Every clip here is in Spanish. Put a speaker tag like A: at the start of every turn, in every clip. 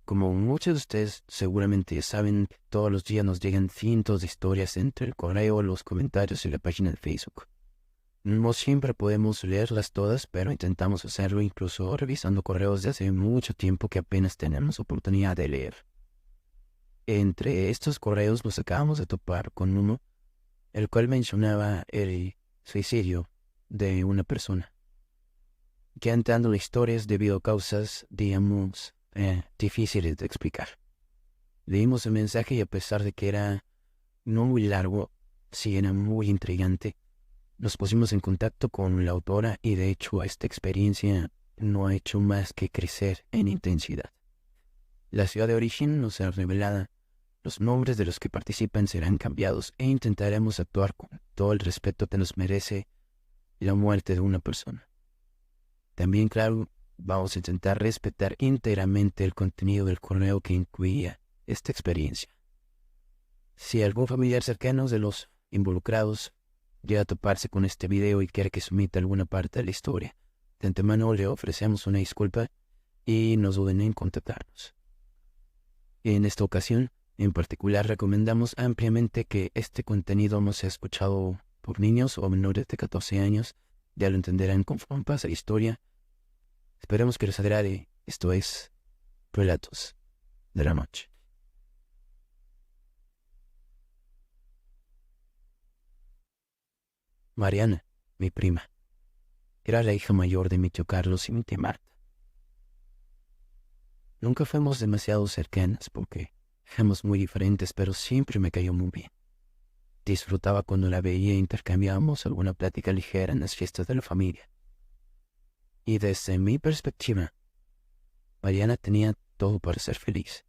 A: Como muchos de ustedes seguramente ya saben, todos los días nos llegan cientos de historias entre el correo, los comentarios y la página de Facebook. No siempre podemos leerlas todas, pero intentamos hacerlo incluso revisando correos de hace mucho tiempo que apenas tenemos oportunidad de leer. Entre estos correos nos acabamos de topar con uno, el cual mencionaba el suicidio de una persona, que entrando la historia es debido a causas, digamos, difíciles de explicar. Leímos el mensaje y a pesar de que era no muy largo, sí era muy intrigante, nos pusimos en contacto con la autora y de hecho esta experiencia no ha hecho más que crecer en intensidad. La ciudad de origen nos será revelada, los nombres de los que participan serán cambiados e intentaremos actuar con todo el respeto que nos merece la muerte de una persona. También, claro, vamos a intentar respetar íntegramente el contenido del correo que incluía esta experiencia. Si algún familiar cercano de los involucrados llega a toparse con este video y quiere que sumita alguna parte de la historia, de antemano le ofrecemos una disculpa y no duden en contactarnos. En esta ocasión, en particular, recomendamos ampliamente que este contenido no sea escuchado por niños o menores de 14 años, ya lo entenderán conforme pasa la historia. Esperemos que les agrade. Esto es Relatos de la Noche. Mariana, mi prima, era la hija mayor de mi tío Carlos y mi tía Marta. Nunca fuimos demasiado cercanas porque éramos muy diferentes, pero siempre me cayó muy bien. Disfrutaba cuando la veía e intercambiábamos alguna plática ligera en las fiestas de la familia. Y desde mi perspectiva, Mariana tenía todo para ser feliz.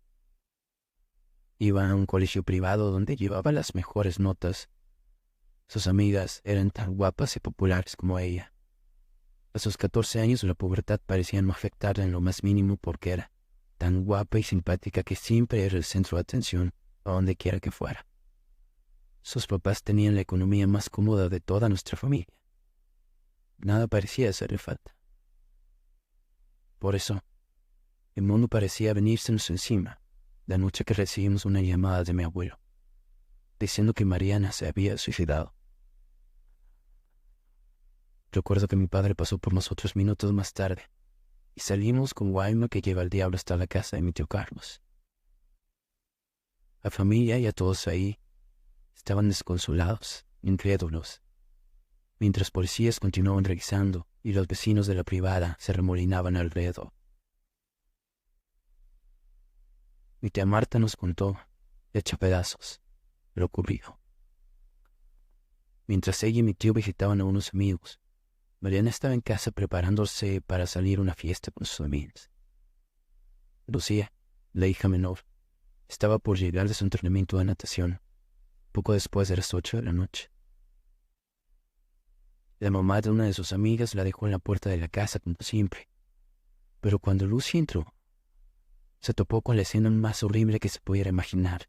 A: Iba a un colegio privado donde llevaba las mejores notas. Sus amigas eran tan guapas y populares como ella. A sus 14 años la pubertad parecía no afectarla en lo más mínimo porque era tan guapa y simpática que siempre era el centro de atención a donde quiera que fuera. Sus papás tenían la economía más cómoda de toda nuestra familia. Nada parecía hacerle falta. Por eso, el mundo parecía venírsenos encima la noche que recibimos una llamada de mi abuelo, diciendo que Mariana se había suicidado. Recuerdo que mi padre pasó por nosotros minutos más tarde y salimos con Guayma que lleva al diablo hasta la casa de mi tío Carlos. La familia y a todos ahí estaban desconsolados, incrédulos, mientras policías continuaban revisando y los vecinos de la privada se remolinaban alrededor. Mi tía Marta nos contó, hecha pedazos, lo ocurrido. Mientras ella y mi tío visitaban a unos amigos, Mariana estaba en casa preparándose para salir a una fiesta con sus amigas. Lucía, la hija menor, estaba por llegar de su entrenamiento de natación, poco después de las 8 de la noche. La mamá de una de sus amigas la dejó en la puerta de la casa como siempre, pero cuando Lucy entró, se topó con la escena más horrible que se pudiera imaginar,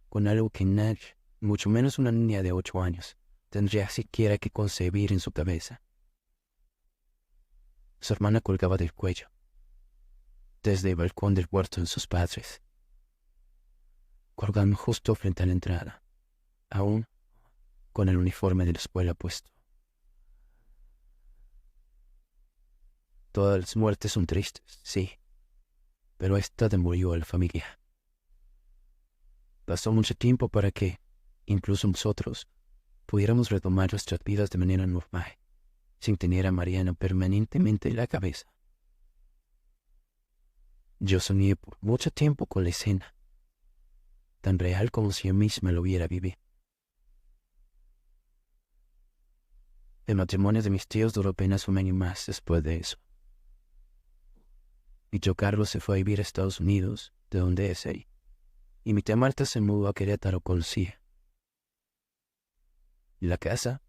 A: con algo que nadie, mucho menos una niña de 8 años, tendría siquiera que concebir en su cabeza. Su hermana colgaba del cuello, desde el balcón del huerto de sus padres, colgando justo frente a la entrada, aún con el uniforme de la escuela puesto. Todas las muertes son tristes, sí, pero esta demolió a la familia. Pasó mucho tiempo para que, incluso nosotros, pudiéramos retomar nuestras vidas de manera normal, sin tener a Mariana permanentemente en la cabeza. Yo soñé por mucho tiempo con la escena, tan real como si yo misma lo hubiera vivido. El matrimonio de mis tíos duró apenas un año más después de eso. Mi tío Carlos se fue a vivir a Estados Unidos, de donde es él, y mi tía Marta se mudó a Querétaro con Lucía. La casa,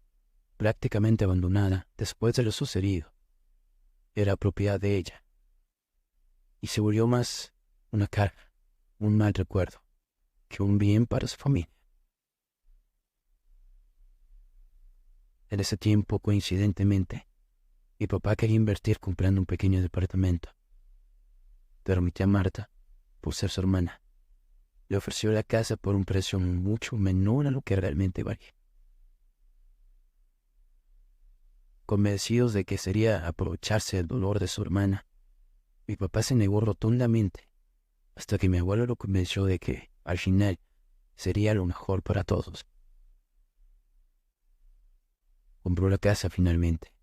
A: prácticamente abandonada después de lo sucedido, era propiedad de ella, y se volvió más una carga, un mal recuerdo, que un bien para su familia. En ese tiempo, coincidentemente, mi papá quería invertir comprando un pequeño departamento, pero mi tía Marta, por ser su hermana. Le ofreció la casa por un precio mucho menor a lo que realmente valía. Convencidos de que sería aprovecharse del dolor de su hermana, mi papá se negó rotundamente, hasta que mi abuelo lo convenció de que, al final, sería lo mejor para todos. Compró la casa finalmente,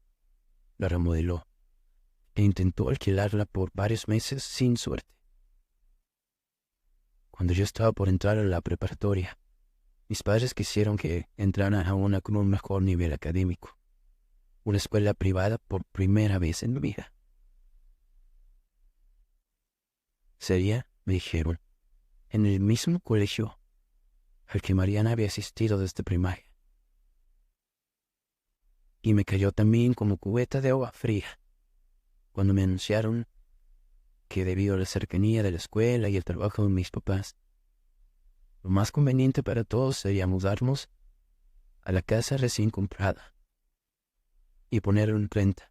A: la remodeló e intentó alquilarla por varios meses sin suerte. Cuando yo estaba por entrar a la preparatoria, mis padres quisieron que entrara a una con un mejor nivel académico, una escuela privada por primera vez en mi vida. Sería, me dijeron, en el mismo colegio al que Mariana había asistido desde primaria. Y me cayó también como cubeta de agua fría cuando me anunciaron que debido a la cercanía de la escuela y el trabajo de mis papás, lo más conveniente para todos sería mudarnos a la casa recién comprada y poner en renta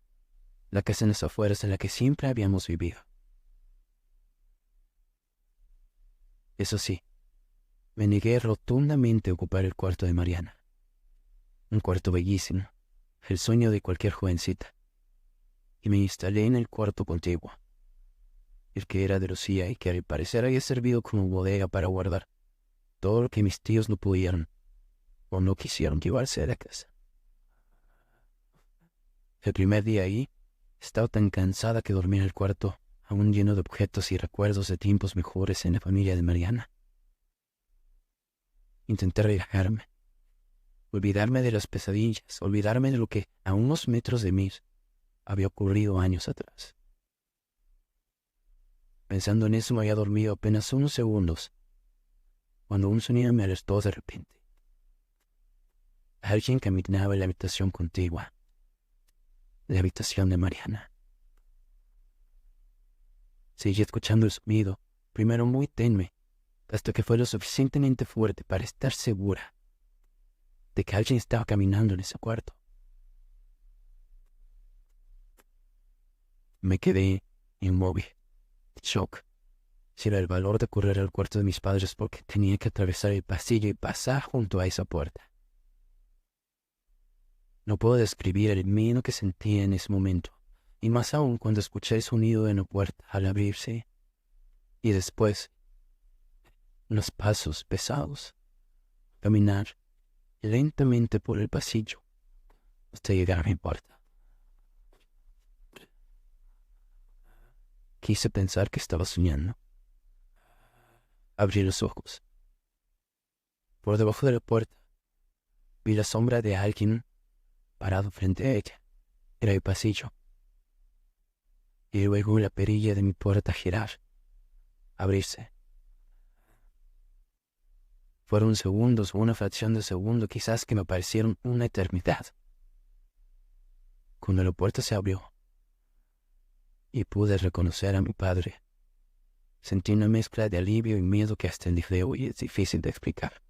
A: la casa en las afueras en la que siempre habíamos vivido. Eso sí, me negué rotundamente a ocupar el cuarto de Mariana. Un cuarto bellísimo, el sueño de cualquier jovencita. Y me instalé en el cuarto contiguo, el que era de Lucía y que al parecer había servido como bodega para guardar todo lo que mis tíos no pudieron o no quisieron llevarse a la casa. El primer día ahí, estaba tan cansada que dormí en el cuarto, aún lleno de objetos y recuerdos de tiempos mejores en la familia de Mariana. Intenté relajarme, olvidarme de las pesadillas, olvidarme de lo que a unos metros de mí había ocurrido años atrás. Pensando en eso me había dormido apenas unos segundos, cuando un sonido me alertó de repente. Alguien caminaba en la habitación contigua, la habitación de Mariana. Seguí escuchando el sonido, primero muy tenue, hasta que fue lo suficientemente fuerte para estar segura de que alguien estaba caminando en ese cuarto. Me quedé inmóvil, en shock. Si era el valor de correr al cuarto de mis padres porque tenía que atravesar el pasillo y pasar junto a esa puerta. No puedo describir el miedo que sentí en ese momento, y más aún cuando escuché el sonido de la puerta al abrirse, y después unos pasos pesados, caminar lentamente por el pasillo hasta llegar a mi puerta. Quise pensar que estaba soñando. Abrí los ojos. Por debajo de la puerta vi la sombra de alguien parado frente a ella. Era el pasillo. Y luego la perilla de mi puerta girar, abrirse. Fueron segundos o una fracción de segundo quizás que me parecieron una eternidad. Cuando la puerta se abrió y pude reconocer a mi padre, sentí una mezcla de alivio y miedo que hasta el día de hoy es difícil de explicar.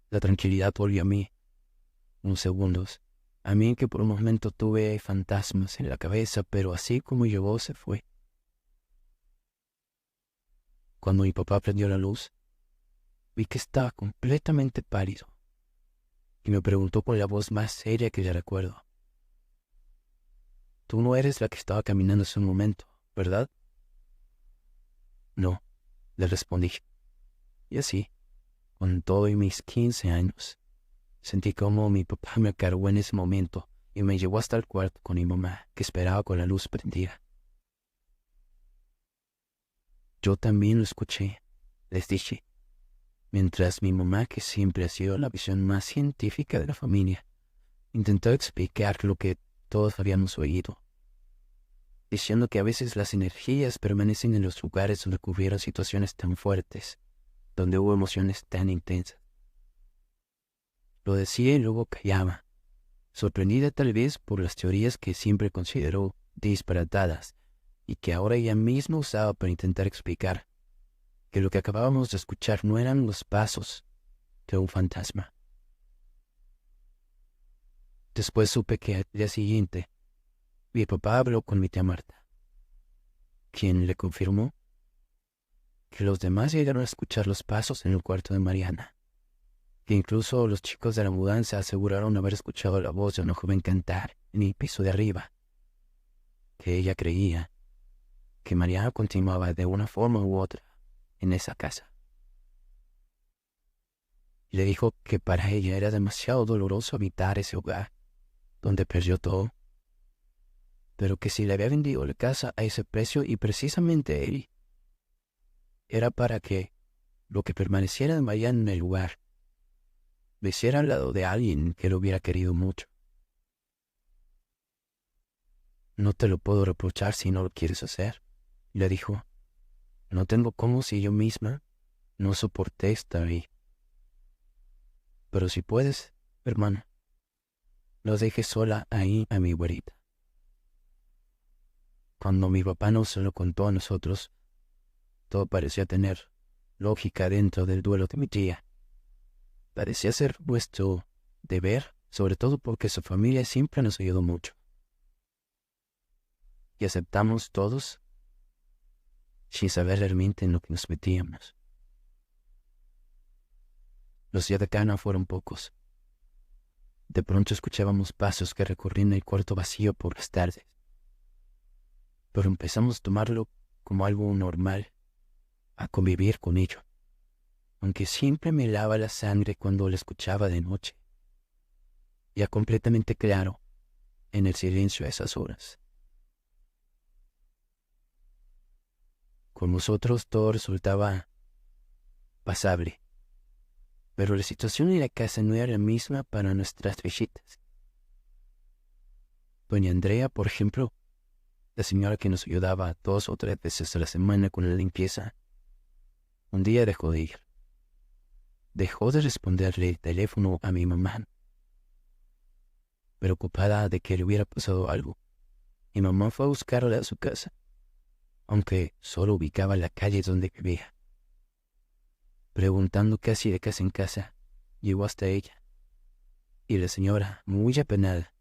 A: La tranquilidad volvió a mí, unos segundos, a mí que por un momento tuve fantasmas en la cabeza, pero así como llegó se fue. Cuando mi papá prendió la luz, vi que estaba completamente pálido y me preguntó con la voz más seria que ya recuerdo: «Tú no eres la que estaba caminando hace un momento, ¿verdad?». «No», le respondí. Y así, con todo y mis 15 años, sentí como mi papá me cargó en ese momento y me llevó hasta el cuarto con mi mamá, que esperaba con la luz prendida. «Yo también lo escuché», les dije, mientras mi mamá, que siempre ha sido la visión más científica de la familia, intentó explicar lo que todos habíamos oído, diciendo que a veces las energías permanecen en los lugares donde ocurrieron situaciones tan fuertes, donde hubo emociones tan intensas. Lo decía y luego callaba, sorprendida tal vez por las teorías que siempre consideró disparatadas y que ahora ella misma usaba para intentar explicar que lo que acabábamos de escuchar no eran los pasos de un fantasma. Después supe que al día siguiente mi papá habló con mi tía Marta. quien le confirmó que los demás llegaron a escuchar los pasos en el cuarto de Mariana, que incluso los chicos de la mudanza aseguraron haber escuchado la voz de una joven cantar en el piso de arriba, que ella creía que Mariana continuaba de una forma u otra en esa casa. Y le dijo que para ella era demasiado doloroso habitar ese hogar, donde perdió todo, pero que si le había vendido la casa a ese precio y precisamente él, era para que lo que permaneciera de Mariana en el lugar lo hiciera al lado de alguien que lo hubiera querido mucho. No te lo puedo reprochar si no lo quieres hacer, le dijo. No tengo cómo si yo misma no soporté estar ahí. Pero si puedes, hermano, no dejes sola ahí a mi güerita. Cuando mi papá nos lo contó a nosotros, todo parecía tener lógica dentro del duelo de mi tía. Parecía ser vuestro deber, sobre todo porque su familia siempre nos ayudó mucho. Y aceptamos todos sin saber realmente en lo que nos metíamos. Los días de cana fueron pocos. De pronto escuchábamos pasos que recorrían el cuarto vacío por las tardes. Pero empezamos a tomarlo como algo normal, a convivir con ello, aunque siempre me helaba la sangre cuando lo escuchaba de noche, ya completamente claro en el silencio a esas horas. Con nosotros todo resultaba pasable, pero la situación en la casa no era la misma para nuestras visitas. Doña Andrea, por ejemplo, la señora que nos ayudaba 2 o 3 veces a la semana con la limpieza, un día dejó de ir. Dejó de responderle el teléfono a mi mamá, preocupada de que le hubiera pasado algo. Mi mamá fue a buscarla a su casa, aunque solo ubicaba la calle donde vivía. Preguntando casi de casa en casa, llegó hasta ella, y la señora, muy apenada,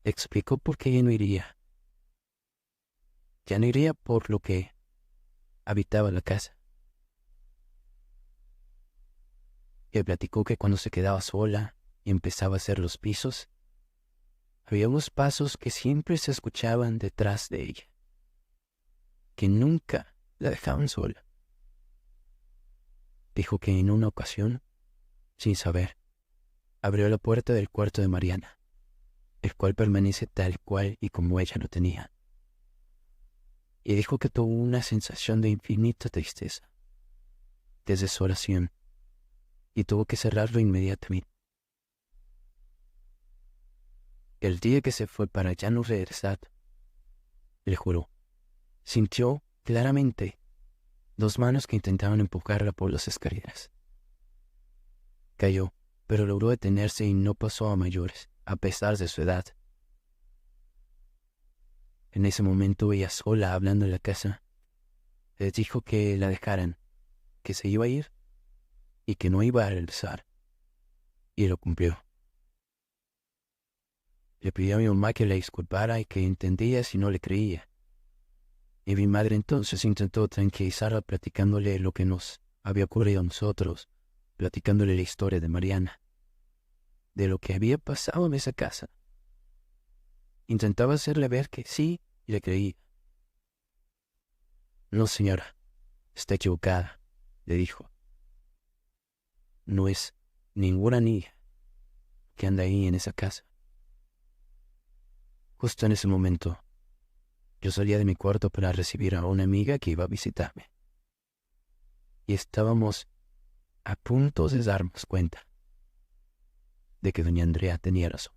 A: explicó por qué ella no iría. Ya no iría por lo que habitaba la casa. Y platicó que cuando se quedaba sola y empezaba a hacer los pisos, había unos pasos que siempre se escuchaban detrás de ella, que nunca la dejaban sola. Dijo que en una ocasión, sin saber, abrió la puerta del cuarto de Mariana, el cual permanece tal cual y como ella lo tenía. Y dijo que tuvo una sensación de infinita tristeza, de desolación, y tuvo que cerrarlo inmediatamente. El día que se fue para ya no regresar, le juró, sintió claramente 2 manos que intentaban empujarla por las escaleras. Cayó, pero logró detenerse y no pasó a mayores, a pesar de su edad. En ese momento ella sola hablando en la casa, les dijo que la dejaran, que se iba a ir y que no iba a regresar. Y lo cumplió. Le pidió a mi mamá que le disculpara y que entendía si no le creía. Y mi madre entonces intentó tranquilizarla platicándole lo que nos había ocurrido a nosotros, platicándole la historia de Mariana, de lo que había pasado en esa casa. Intentaba hacerle ver que sí y le creía. No, señora, está equivocada, le dijo. No es ninguna niña que anda ahí en esa casa. Justo en ese momento, yo salía de mi cuarto para recibir a una amiga que iba a visitarme. Y estábamos a punto de darnos cuenta de que doña Andrea tenía razón.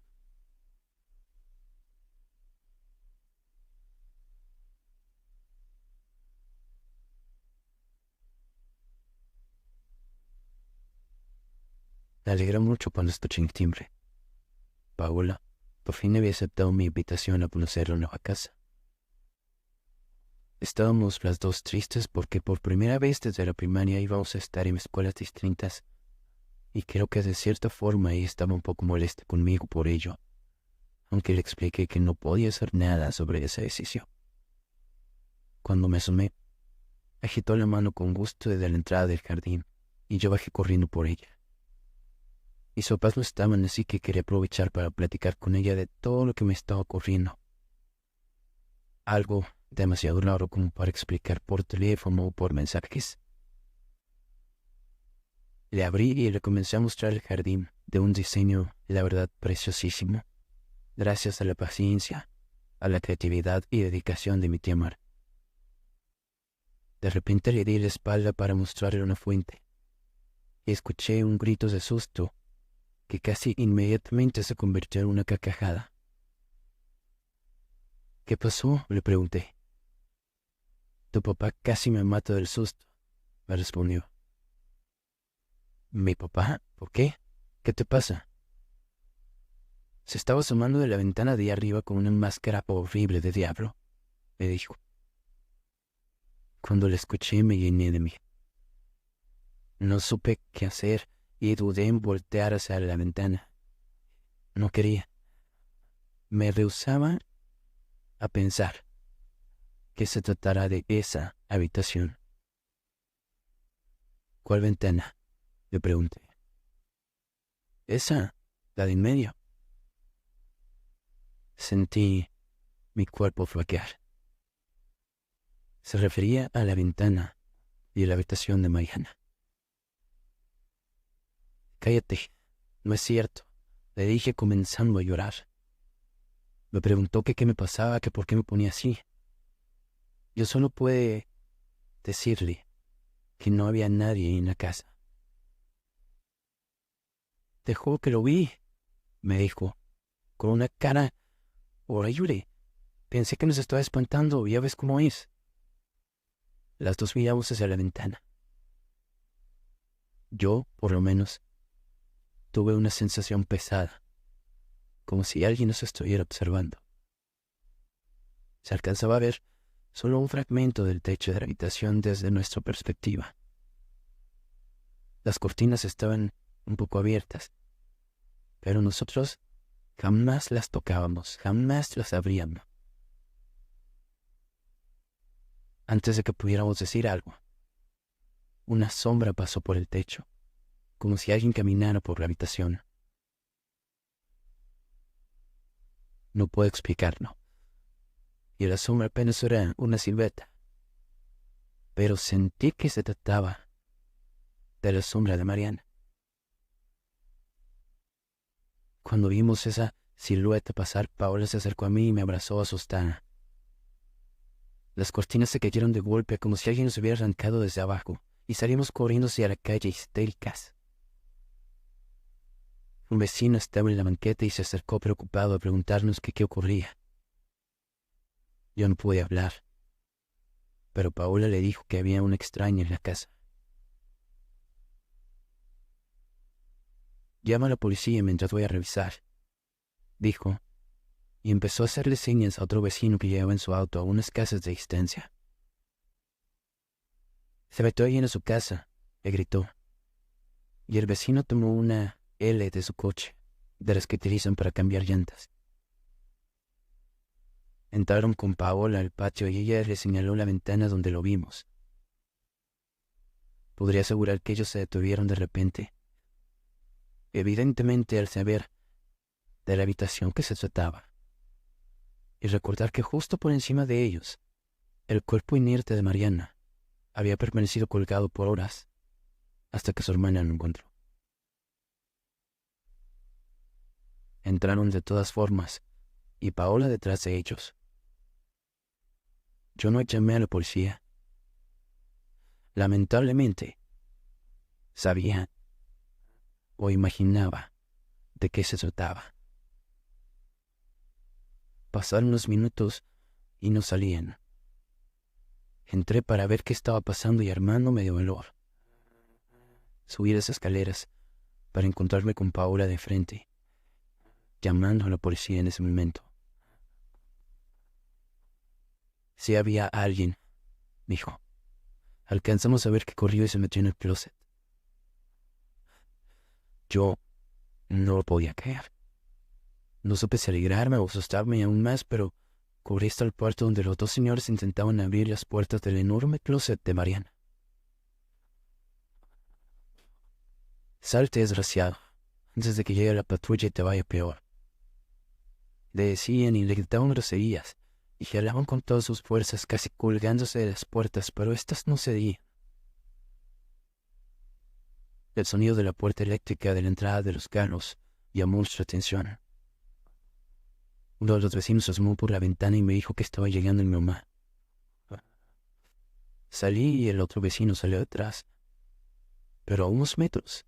A: Me alegra mucho cuando escuché el timbre. Paola por fin había aceptado mi invitación a conocer la nueva casa. Estábamos las dos tristes porque por primera vez desde la primaria íbamos a estar en escuelas distintas y creo que de cierta forma ella estaba un poco molesta conmigo por ello, aunque le expliqué que no podía hacer nada sobre esa decisión. Cuando me asomé, agitó la mano con gusto desde la entrada del jardín y yo bajé corriendo por ella. Mis papás no estaban, así que quería aprovechar para platicar con ella de todo lo que me estaba ocurriendo. Algo demasiado raro como para explicar por teléfono o por mensajes. Le abrí y le comencé a mostrar el jardín de un diseño, la verdad, preciosísimo, gracias a la paciencia, a la creatividad y dedicación de mi tía Mar. De repente le di la espalda para mostrarle una fuente y escuché un grito de susto que casi inmediatamente se convirtió en una carcajada. ¿Qué pasó?, le pregunté. Tu papá casi me mata del susto, me respondió. ¿Mi papá? ¿Por qué? ¿Qué te pasa? Se estaba asomando de la ventana de arriba con una máscara horrible de diablo, me dijo. Cuando le escuché me llené de miedo. No supe qué hacer y dudé en voltear hacia la ventana. No quería. Me rehusaba a pensar que se tratara de esa habitación. ¿Cuál ventana?, le pregunté. Esa, la de en medio. Sentí mi cuerpo flaquear. Se refería a la ventana y a la habitación de Mariana. Cállate, no es cierto, le dije comenzando a llorar. Me preguntó que qué me pasaba, que por qué me ponía así. Yo solo pude decirle que no había nadie en la casa. Te juro que lo vi, me dijo, con una cara horrible. Pensé que nos estaba espantando, ya ves cómo es. Las dos miramos hacia la ventana. Yo, por lo menos, tuve una sensación pesada, como si alguien nos estuviera observando. Se alcanzaba a ver solo un fragmento del techo de la habitación desde nuestra perspectiva. Las cortinas estaban un poco abiertas, pero nosotros jamás las tocábamos, jamás las abríamos. Antes de que pudiéramos decir algo, una sombra pasó por el techo, como si alguien caminara por la habitación. No puedo explicarlo, y la sombra apenas era una silueta, pero sentí que se trataba de la sombra de Mariana. Cuando vimos esa silueta pasar, Paola se acercó a mí y me abrazó asustada. Las cortinas se cayeron de golpe como si alguien nos hubiera arrancado desde abajo y salimos corriendo hacia la calle histéricas. Un vecino estaba en la banqueta y se acercó preocupado a preguntarnos qué ocurría. Yo no pude hablar, pero Paola le dijo que había una extraña en la casa. Llama a la policía mientras voy a revisar, dijo, y empezó a hacerle señas a otro vecino que llevaba en su auto a unas casas de distancia. Se metió alguien en su casa, le gritó, y el vecino tomó una L de su coche, de las que utilizan para cambiar llantas. Entraron con Paola al patio y ella le señaló la ventana donde lo vimos. Podría asegurar que ellos se detuvieron de repente, evidentemente al saber de la habitación que se trataba, y recordar que justo por encima de ellos, el cuerpo inerte de Mariana había permanecido colgado por horas hasta que su hermana lo encontró. Entraron de todas formas, y Paola detrás de ellos. Yo no llamé a la policía. Lamentablemente, sabía o imaginaba de qué se trataba. Pasaron unos minutos y no salían. Entré para ver qué estaba pasando y armando medio valor. Subí las escaleras para encontrarme con Paola de frente, llamando a la policía en ese momento. Si había alguien, dijo. Alcanzamos a ver que corrió y se metió en el closet. Yo no lo podía creer. No supe si alegrarme o asustarme aún más, pero corrí hasta el cuarto donde los dos señores intentaban abrir las puertas del enorme closet de Mariana. Salte, desgraciado, antes de que llegue la patrulla y te vaya peor. Le decían y le gritaban groserías, y jalaban con todas sus fuerzas, casi colgándose de las puertas, pero éstas no cedían. El sonido de la puerta eléctrica de la entrada de los carros llamó nuestra atención. Uno de los vecinos asomó por la ventana y me dijo que estaba llegando mi mamá. Salí y el otro vecino salió detrás, pero a unos metros.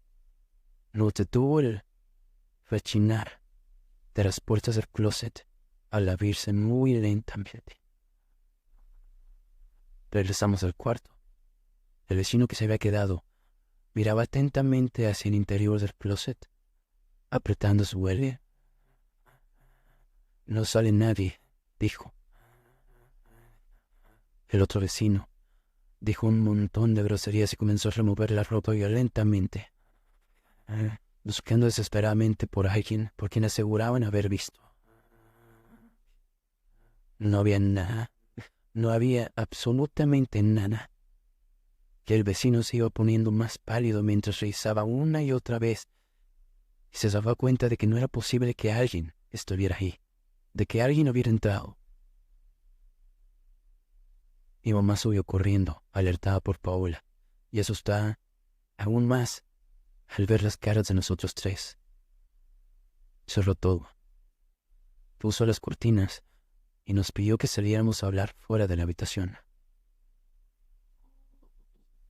A: Nos detuvo el rechinar de las puertas del closet al abrirse muy lentamente. Regresamos al cuarto. El vecino que se había quedado miraba atentamente hacia el interior del closet, apretando su huele. No sale nadie, dijo. El otro vecino dijo un montón de groserías y comenzó a remover la ropa violentamente, buscando desesperadamente por alguien por quien aseguraban haber visto. No había nada, no había absolutamente nada. Que el vecino se iba poniendo más pálido mientras revisaba una y otra vez y se daba cuenta de que no era posible que alguien estuviera ahí, de que alguien hubiera entrado. Mi mamá subió corriendo, alertada por Paola, y asustada aún más al ver las caras de nosotros tres. Cerró todo, puso las cortinas y nos pidió que saliéramos a hablar fuera de la habitación.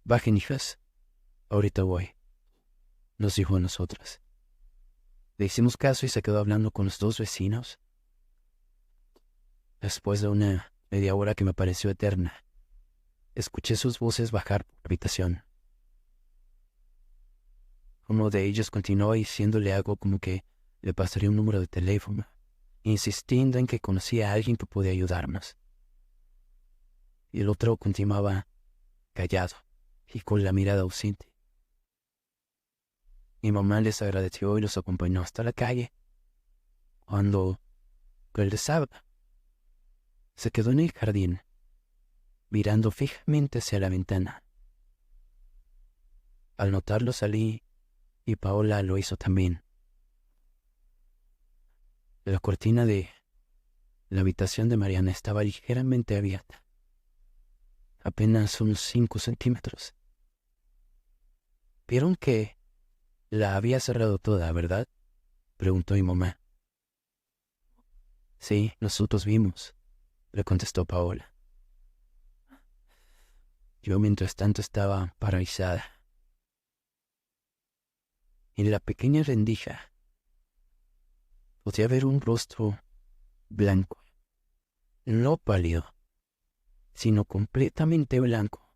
A: Bajen, hijas, ahorita voy, nos dijo a nosotras. Le hicimos caso y se quedó hablando con los dos vecinos. Después de una media hora que me pareció eterna, escuché sus voces bajar por la habitación. Uno de ellos continuó diciéndole algo como que le pasaría un número de teléfono, insistiendo en que conocía a alguien que podía ayudarnos. Y el otro continuaba callado y con la mirada ausente. Mi mamá les agradeció y los acompañó hasta la calle. Cuando regresaba, se quedó en el jardín, mirando fijamente hacia la ventana. Al notarlo salí y Paola lo hizo también. La cortina de la habitación de Mariana estaba ligeramente abierta, apenas unos 5 centímetros. ¿Vieron que la había cerrado toda, verdad?, preguntó mi mamá. Sí, nosotros vimos, le contestó Paola. Yo mientras tanto estaba paralizada. En la pequeña rendija podía ver un rostro blanco, no pálido, sino completamente blanco,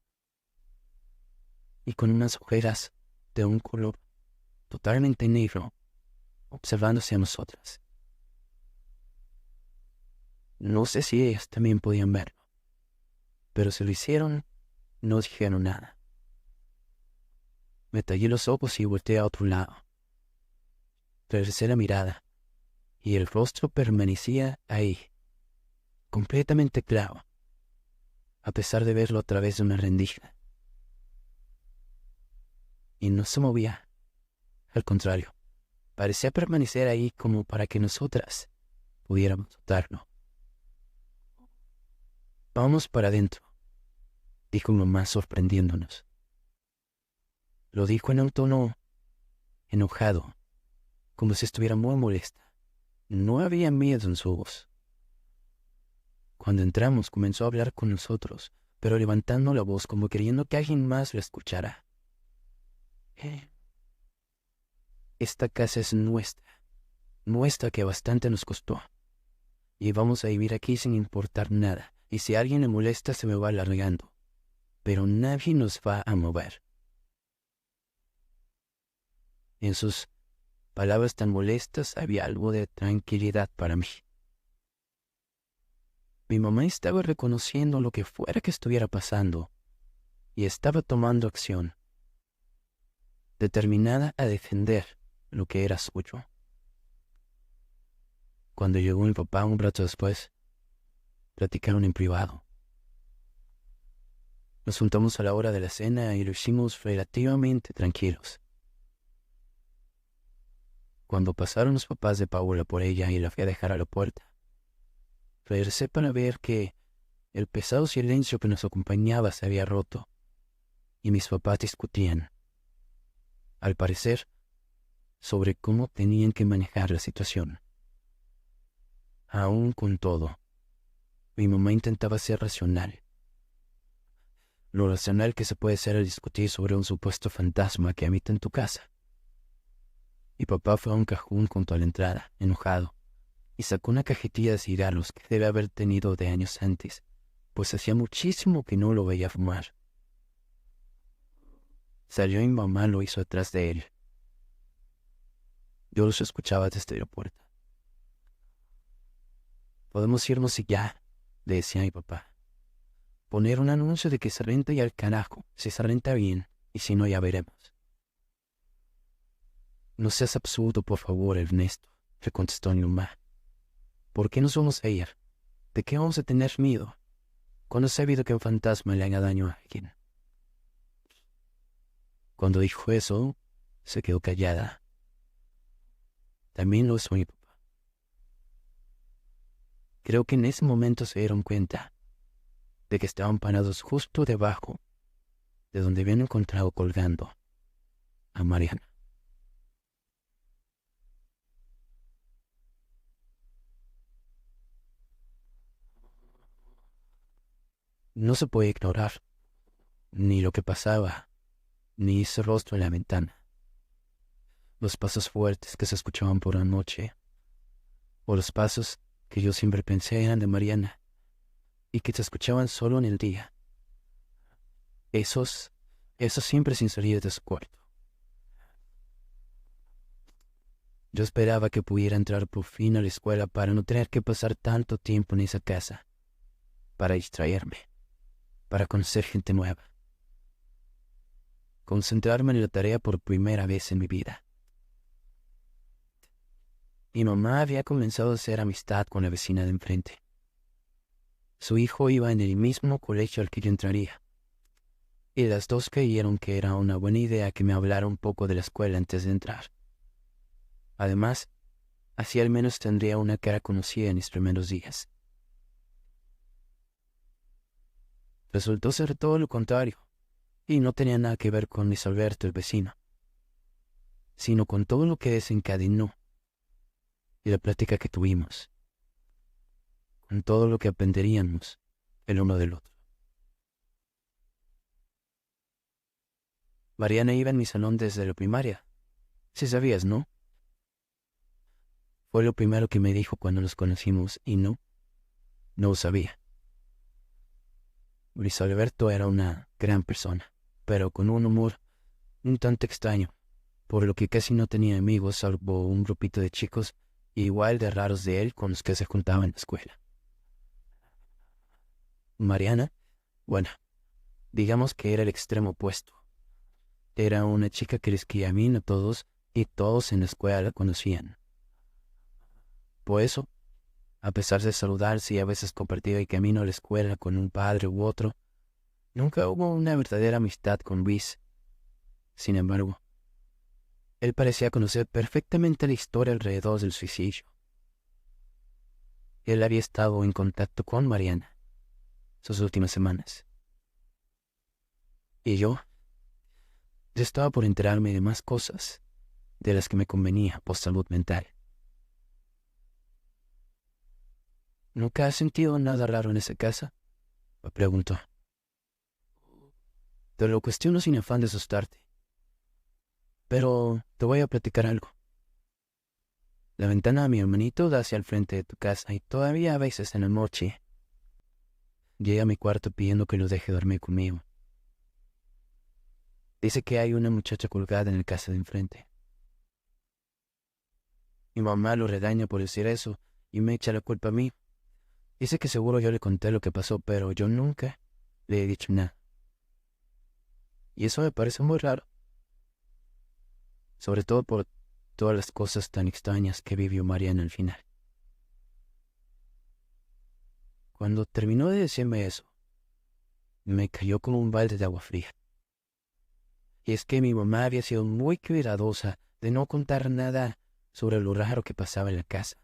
A: y con unas ojeras de un color totalmente negro, observándose a nosotras. No sé si ellas también podían verlo, pero si lo hicieron, no dijeron nada. Me tallé los ojos y volteé a otro lado. Regresé la mirada, y el rostro permanecía ahí, completamente claro, a pesar de verlo a través de una rendija. Y no se movía. Al contrario, parecía permanecer ahí como para que nosotras pudiéramos notarlo. Vamos para adentro, dijo mamá sorprendiéndonos. Lo dijo en un tono enojado, como si estuviera muy molesta. No había miedo en su voz. Cuando entramos comenzó a hablar con nosotros, pero levantando la voz como queriendo que alguien más la escuchara. Esta casa es nuestra que bastante nos costó. Y vamos a vivir aquí sin importar nada, y si alguien le molesta se me va largando, pero nadie nos va a mover. En sus palabras tan molestas había algo de tranquilidad para mí. Mi mamá estaba reconociendo lo que fuera que estuviera pasando y estaba tomando acción, determinada a defender lo que era suyo. Cuando llegó mi papá un rato después, platicaron en privado. Nos juntamos a la hora de la cena y lo hicimos relativamente tranquilos. Cuando pasaron los papás de Paula por ella y la fui a dejar a la puerta, regresé para ver que el pesado silencio que nos acompañaba se había roto y mis papás discutían, al parecer, sobre cómo tenían que manejar la situación. Aún con todo, mi mamá intentaba ser racional. Lo racional que se puede ser al discutir sobre un supuesto fantasma que habita en tu casa. Mi papá fue a un cajón junto a la entrada, enojado, y sacó una cajetilla de cigarros que debe haber tenido de años antes, pues hacía muchísimo que no lo veía fumar. Salió y mi mamá lo hizo detrás de él. Yo los escuchaba desde la puerta. «Podemos irnos y ya», le decía a mi papá. «Poner un anuncio de que se renta y al carajo, si se renta bien, y si no ya veremos». «No seas absurdo, por favor, Ernesto», le contestó mi mamá. «¿Por qué nos vamos a ir? ¿De qué vamos a tener miedo? ¿Cuándo se ha sabido que un fantasma le haga daño a alguien?» Cuando dijo eso, se quedó callada. También lo hizo mi papá. Creo que en ese momento se dieron cuenta de que estaban parados justo debajo de donde habían encontrado colgando a Mariana. No se puede ignorar ni lo que pasaba, ni ese rostro en la ventana. Los pasos fuertes que se escuchaban por la noche, o los pasos que yo siempre pensé eran de Mariana, y que se escuchaban solo en el día. Esos siempre sin salir de su cuarto. Yo esperaba que pudiera entrar por fin a la escuela para no tener que pasar tanto tiempo en esa casa, para distraerme, para conocer gente nueva, concentrarme en la tarea por primera vez en mi vida. Mi mamá había comenzado a hacer amistad con la vecina de enfrente. Su hijo iba en el mismo colegio al que yo entraría, y las dos creyeron que era una buena idea que me hablara un poco de la escuela antes de entrar. Además, así al menos tendría una cara conocida en mis primeros días. Resultó ser todo lo contrario, y no tenía nada que ver con Luis Alberto, el vecino, sino con todo lo que desencadenó y la plática que tuvimos, con todo lo que aprenderíamos el uno del otro. Mariana iba en mi salón desde la primaria. Si sabías, ¿no? Fue lo primero que me dijo cuando nos conocimos y no lo sabía. Luis Alberto era una gran persona, pero con un humor un tanto extraño, por lo que casi no tenía amigos salvo un grupito de chicos igual de raros de él con los que se juntaba en la escuela. Mariana, bueno, digamos que era el extremo opuesto. Era una chica que les escribía bien a todos y todos en la escuela la conocían. Por eso, a pesar de saludarse y a veces compartir el camino a la escuela con un padre u otro, nunca hubo una verdadera amistad con Luis. Sin embargo, él parecía conocer perfectamente la historia alrededor del suicidio. Él había estado en contacto con Mariana sus últimas semanas. Y yo estaba por enterarme de más cosas de las que me convenía por salud mental. ¿Nunca has sentido nada raro en esa casa?, me preguntó. Te lo cuestiono sin afán de asustarte. Pero te voy a platicar algo. La ventana de mi hermanito da hacia el frente de tu casa y todavía a veces en la noche llega a mi cuarto pidiendo que lo deje dormir conmigo. Dice que hay una muchacha colgada en el casa de enfrente. Mi mamá lo regaña por decir eso y me echa la culpa a mí. Dice que seguro yo le conté lo que pasó, pero yo nunca le he dicho nada. Y eso me parece muy raro. Sobre todo por todas las cosas tan extrañas que vivió Mariana al final. Cuando terminó de decirme eso, me cayó como un balde de agua fría. Y es que mi mamá había sido muy cuidadosa de no contar nada sobre lo raro que pasaba en la casa.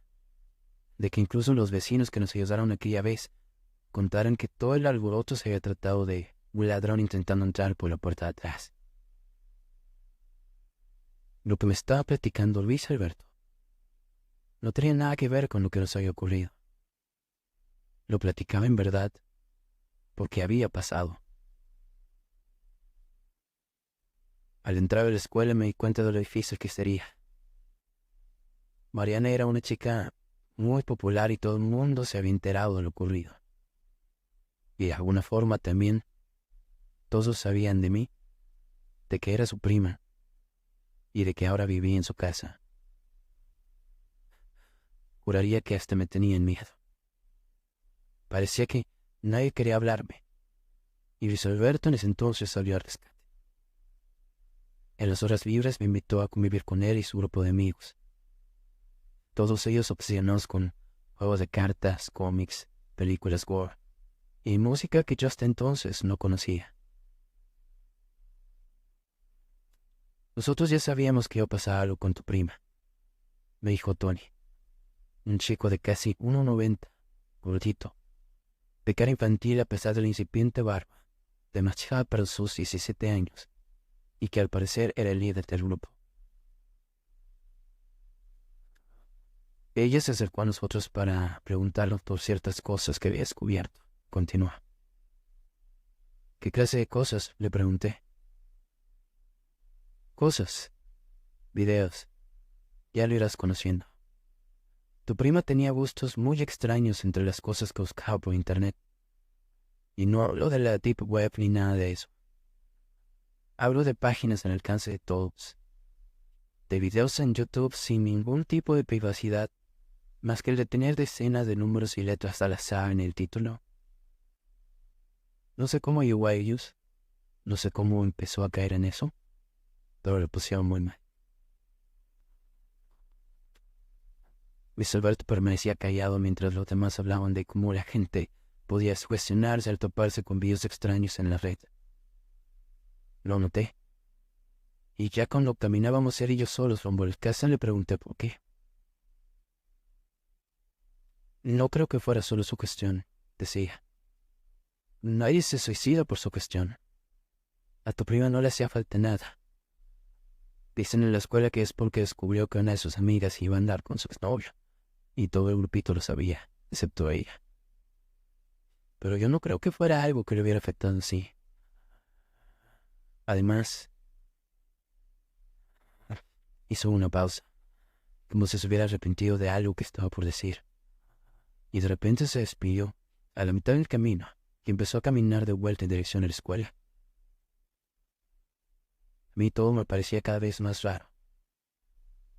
A: De que incluso los vecinos que nos ayudaron aquella vez contaron que todo el alboroto se había tratado de un ladrón intentando entrar por la puerta de atrás. Lo que me estaba platicando Luis Alberto no tenía nada que ver con lo que nos había ocurrido. Lo platicaba en verdad porque había pasado. Al entrar a la escuela me di cuenta de lo difícil que sería. Mariana era una chica muy popular y todo el mundo se había enterado de lo ocurrido. Y de alguna forma también todos sabían de mí, de que era su prima y de que ahora vivía en su casa. Juraría que hasta me tenían miedo. Parecía que nadie quería hablarme, y Luis Alberto en ese entonces salió al rescate. En las horas libres me invitó a convivir con él y su grupo de amigos. Todos ellos obsesionados con juegos de cartas, cómics, películas gore y música que yo hasta entonces no conocía. Nosotros ya sabíamos que iba a pasar algo con tu prima, me dijo Tony, un chico de casi 1,90, gordito, de cara infantil a pesar de la incipiente barba, demasiada para sus 17 años, y que al parecer era el líder del grupo. Ella se acercó a nosotros para preguntarnos por ciertas cosas que había descubierto. Continuó. ¿Qué clase de cosas?, le pregunté. Cosas, videos, ya lo irás conociendo. Tu prima tenía gustos muy extraños entre las cosas que buscaba por internet. Y no hablo de la deep web ni nada de eso. Hablo de páginas al alcance de todos. De videos en YouTube sin ningún tipo de privacidad, más que el de tener decenas de números y letras al azar en el título. No sé cómo llegó a ellos, no sé cómo empezó a caer en eso, pero lo pusieron muy mal. Luis Alberto permanecía callado mientras los demás hablaban de cómo la gente podía sugestionarse al toparse con videos extraños en la red. Lo noté. Y ya cuando caminábamos él y yo solos rumbo a la casa le pregunté por qué. No creo que fuera solo su cuestión, decía. Nadie se suicida por su cuestión. A tu prima no le hacía falta nada. Dicen en la escuela que es porque descubrió que una de sus amigas iba a andar con su exnovio. Y todo el grupito lo sabía, excepto ella. Pero yo no creo que fuera algo que le hubiera afectado así. Además, hizo una pausa, como si se hubiera arrepentido de algo que estaba por decir. Y de repente se despidió, a la mitad del camino, y empezó a caminar de vuelta en dirección a la escuela. A mí todo me parecía cada vez más raro.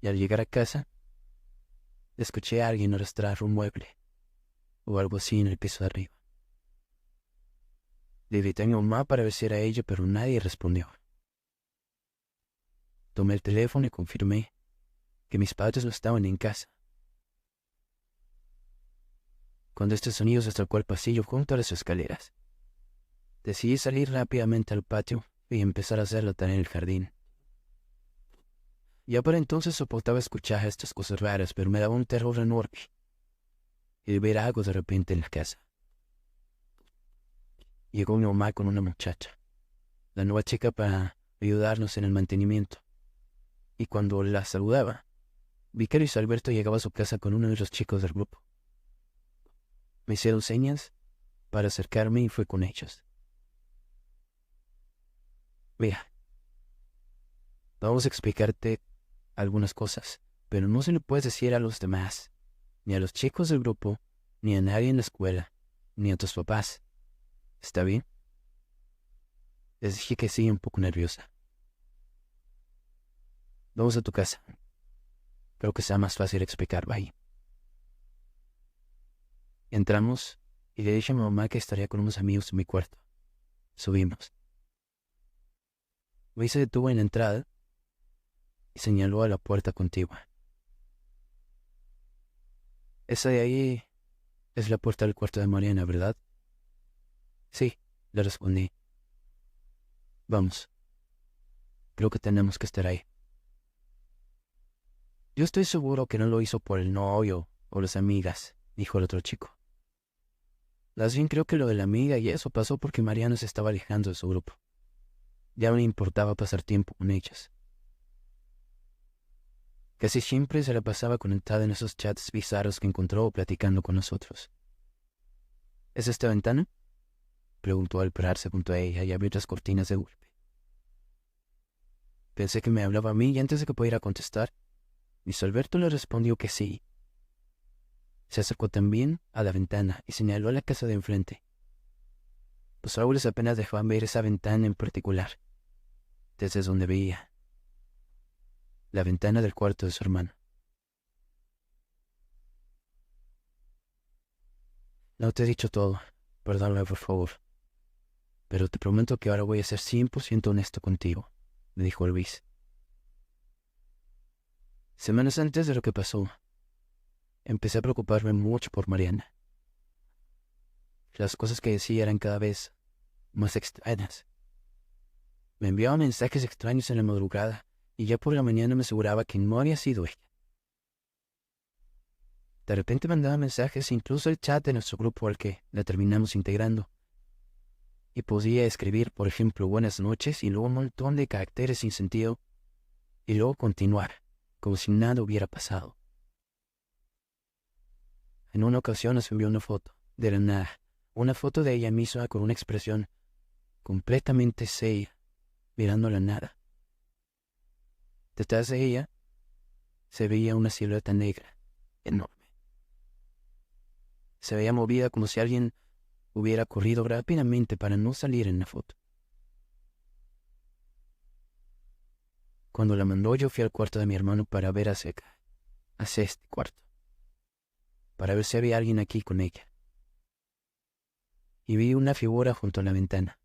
A: Y al llegar a casa, escuché a alguien arrastrar un mueble, o algo así en el piso de arriba. Le grité a mi mamá para ver si era ella, pero nadie respondió. Tomé el teléfono y confirmé que mis padres no estaban en casa. Cuando este sonido se acercó al pasillo junto a las escaleras, decidí salir rápidamente al patio y empezar a hacer la tarea en el jardín. Ya para entonces soportaba escuchar estas cosas raras, pero me daba un terror enorme y ver algo de repente en la casa. Llegó mi mamá con una muchacha, la nueva chica para ayudarnos en el mantenimiento. Y cuando la saludaba, vi que Luis Alberto llegaba a su casa con uno de los chicos del grupo. Me hicieron señas para acercarme y fue con ellos. Mira, vamos a explicarte algunas cosas, pero no se lo puedes decir a los demás, ni a los chicos del grupo, ni a nadie en la escuela, ni a tus papás. ¿Está bien? Les dije que sí, un poco nerviosa. Vamos a tu casa. Creo que sea más fácil explicarlo ahí. Entramos y le dije a mi mamá que estaría con unos amigos en mi cuarto. Subimos. Luis se detuvo en la entrada y señaló a la puerta contigua. Esa de ahí Es la puerta del cuarto de Mariana, ¿verdad? Sí, le respondí. Vamos, creo que tenemos que estar ahí. Yo estoy seguro que no lo hizo por el novio o las amigas, dijo el otro chico. Más bien creo que lo de la amiga y eso pasó porque Mariana se estaba alejando de su grupo. Ya no le importaba pasar tiempo con ellas. Casi siempre se la pasaba conectada en esos chats bizarros que encontró platicando con nosotros. ¿Es esta ventana?, preguntó al pararse junto a ella y abrir las cortinas de golpe. Pensé que me hablaba a mí y antes de que pudiera contestar, Luis Alberto le respondió que sí. Se acercó también a la ventana y señaló a la casa de enfrente. Los árboles apenas dejaban ver esa ventana en particular, desde donde veía la ventana del cuarto de su hermano. No te he dicho todo, perdóname por favor, pero te prometo que ahora voy a ser 100% honesto contigo, le dijo Luis. Semanas antes de lo que pasó, empecé a preocuparme mucho por Mariana. Las cosas que decía eran cada vez más extrañas. Me enviaba mensajes extraños en la madrugada y ya por la mañana me aseguraba que no había sido ella. De repente mandaba mensajes, incluso el chat de nuestro grupo al que la terminamos integrando. Y podía escribir, por ejemplo, buenas noches y luego un montón de caracteres sin sentido y luego continuar, como si nada hubiera pasado. En una ocasión nos envió una foto, de la nada, una foto de ella misma con una expresión completamente seria, mirando a la nada. Detrás de ella se veía una silueta negra, enorme. Se veía movida como si alguien hubiera corrido rápidamente para no salir en la foto. Cuando la mandó, yo fui al cuarto de mi hermano para ver hacia este cuarto, para ver si había alguien aquí con ella. Y vi una figura junto a la ventana.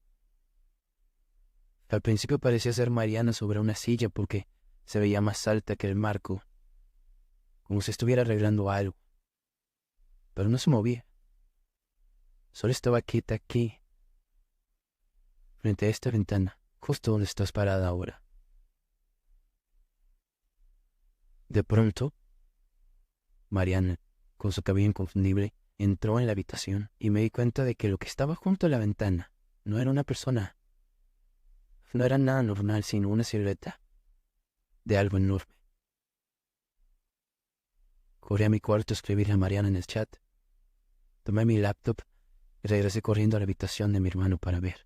A: Al principio parecía ser Mariana sobre una silla porque se veía más alta que el marco, como si estuviera arreglando algo. Pero no se movía. Solo estaba quieta aquí, frente a esta ventana, justo donde estás parada ahora. De pronto, Mariana, con su cabello inconfundible, entró en la habitación y me di cuenta de que lo que estaba junto a la ventana no era una persona. No era nada normal, sino una silueta de algo enorme. Corrí a mi cuarto a escribirle a Mariana en el chat. Tomé mi laptop y regresé corriendo a la habitación de mi hermano para ver.